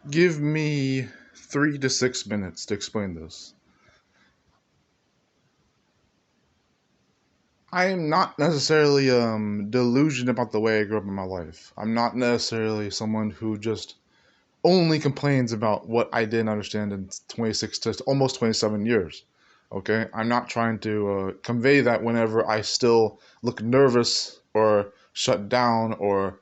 Give me 3 to 6 minutes to explain this. I am not necessarily delusioned about the way I grew up in my life. I'm not necessarily someone who just only complains about what I didn't understand in 26 to almost 27 years. Okay, I'm not trying to convey that whenever I still look nervous or shut down or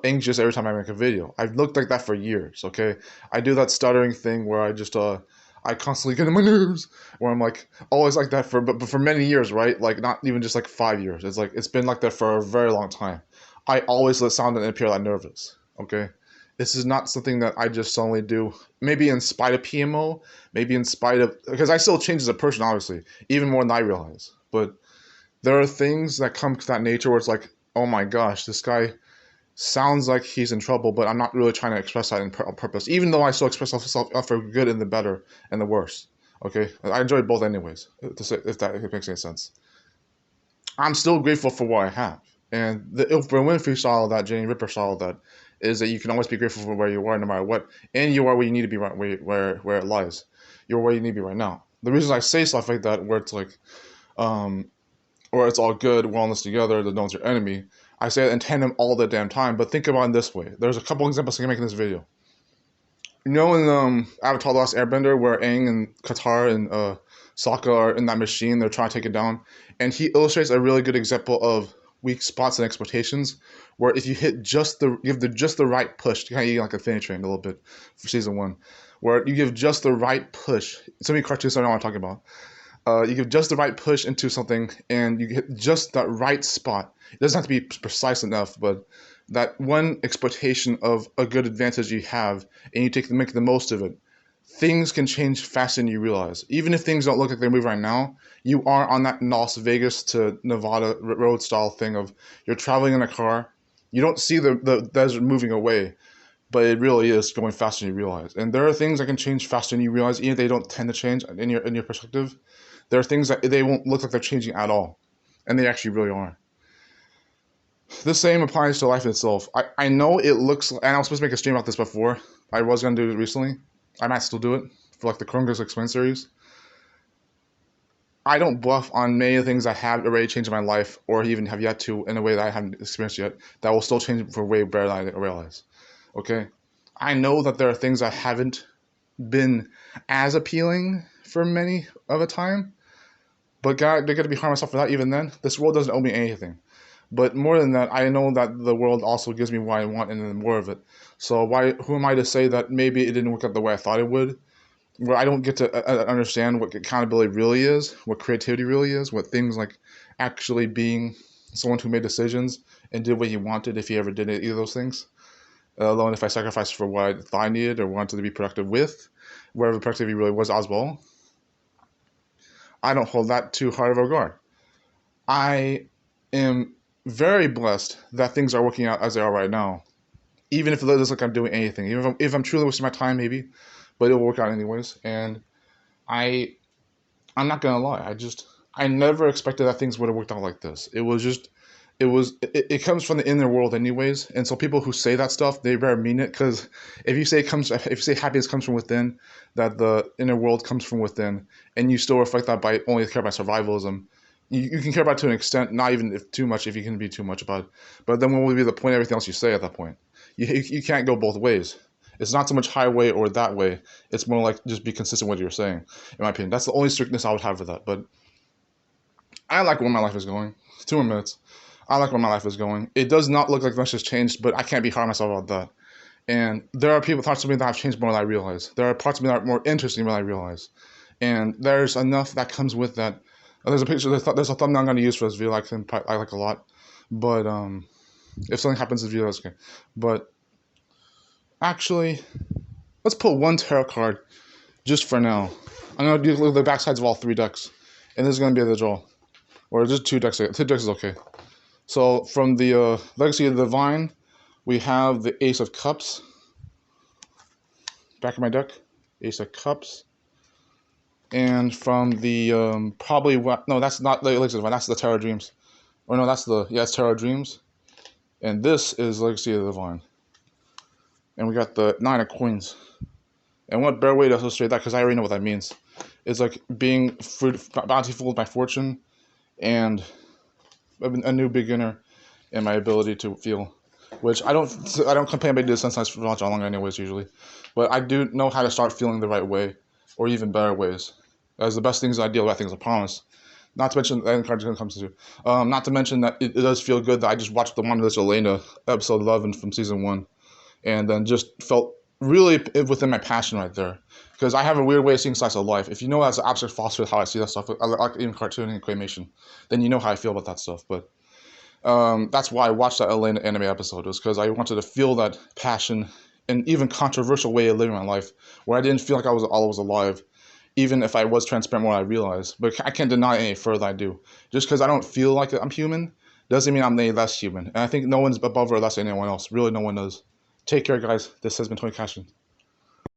anxious every time I make a video. I've looked like that for years. Okay, I do that stuttering thing where I constantly get on my nerves, where I'm like always like that but for many years, right? Like not even just like 5 years. It's like it's been like that for a very long time. I always let sound and appear that nervous. Okay, this is not something that I just suddenly do. Maybe in spite of PMO, maybe in spite of, because I still change as a person, obviously, even more than I realize. But there are things that come to that nature where it's like, oh my gosh, this guy sounds like he's in trouble, but I'm not really trying to express that on purpose, even though I still express myself for good and the better and the worse. Okay, I enjoy both anyways. If that makes any sense, I'm still grateful for what I have. And the Oprah Winfrey style of that, Jane Ripper style of that, is that you can always be grateful for where you are, no matter what, and you are where you need to be, right where it lies. You're where you need to be right now. The reasons I say stuff like that, where it's like, um, where it's all good, we're all in this together, that no one's your enemy. I say it in tandem all the damn time, but think about it this way. There's a couple examples I can make in this video. You know, in Avatar: The Last Airbender, where Aang and Katara and Sokka are in that machine, they're trying to take it down, and he illustrates a really good example of weak spots and expectations, where if you hit just the right push, kind of like a Infinity Train a little bit for season one, where you give just the right push. So many cartoons I know what I'm talking about. You give just the right push into something, and you hit just that right spot. It doesn't have to be precise enough, but that one exploitation of a good advantage you have, and you make the most of it. Things can change faster than you realize. Even if things don't look like they're moving right now, you are on that Las Vegas to Nevada road style thing of you're traveling in a car. You don't see the desert moving away, but it really is going faster than you realize. And there are things that can change faster than you realize, even if they don't tend to change in your perspective. There are things that they won't look like they're changing at all, and they actually really are. The same applies to life itself. I know it looks, and I was supposed to make a stream about this before. I was going to do it recently. I might still do it for like the Krunger's Explain series. I don't bluff on many of the things I have already changed in my life, or even have yet to in a way that I haven't experienced yet, that will still change for way better than I realize. Okay? I know that there are things that haven't been as appealing for many of a time, but God, they're going to be hard on myself for that even then. This world doesn't owe me anything. But more than that, I know that the world also gives me what I want and then more of it. So who am I to say that maybe it didn't work out the way I thought it would? Where I don't get to understand what accountability really is, what creativity really is, what things like actually being someone who made decisions and did what he wanted, if he ever did either of those things. Alone if I sacrificed for what I thought I needed or wanted to be productive with, wherever productivity really was as well. I don't hold that too hard of a regard. I am very blessed that things are working out as they are right now. Even if it looks like I'm doing anything, even if I'm truly wasting my time, maybe, but it will work out anyways. And I'm not gonna lie, I never expected that things would have worked out like this. It comes from the inner world anyways, and so people who say that stuff, they better mean it, because if you say happiness comes from within, that the inner world comes from within, and you still reflect that by only care about survivalism, you can care about it to an extent, not even if too much, if you can be too much about it. But then what will be the point of everything else you say at that point? You can't go both ways. It's not so much highway or that way. It's more like just be consistent with what you're saying, in my opinion. That's the only strictness I would have for that. But I like where my life is going. 2 more minutes. I like where my life is going. It does not look like much has changed, but I can't be hard on myself about that. And there are parts of me that have changed more than I realize. There are parts of me that are more interesting than I realize. And there's enough that comes with that. There's a picture, there's a thumbnail I'm going to use for this video I like a lot. But if something happens in the video, that's okay. But actually, let's pull one tarot card just for now. I'm going to do the backsides of all 3 decks. And this is going to be the draw. Or just 2 decks. 2 decks is okay. So from the Legacy of the Divine, we have the Ace of Cups. Back of my deck, Ace of Cups. And from the no, that's not the Legacy of the Divine. That's the Tarot Dreams. Or no, that's Tarot Dreams. And this is Legacy of the Divine. and we got the Nine of Coins. And what better way to illustrate that, because I already know what that means, is like being bountiful with my fortune and a new beginner in my ability to feel. Which I don't complain about this since I watch all long anyways usually, but I do know how to start feeling the right way, or even better ways. As the best things I deal with things, I promise. Not to mention, and card comes to, not to mention that it does feel good that I just watched the one with Elaina episode 11 from season 1, and then just felt really within my passion right there. Because I have a weird way of seeing slice of life. If you know as an abstract philosopher how I see that stuff, I like even cartooning and claymation, then you know how I feel about that stuff. But that's why I watched that Elaina anime episode, was because I wanted to feel that passion and even controversial way of living my life, where I didn't feel like I was always alive, even if I was transparent more I realized. But I can't deny any further I do. Just because I don't feel like I'm human doesn't mean I'm any less human. And I think no one's above or less than anyone else. Really, no one does. Take care, guys. This has been Tony Cashin.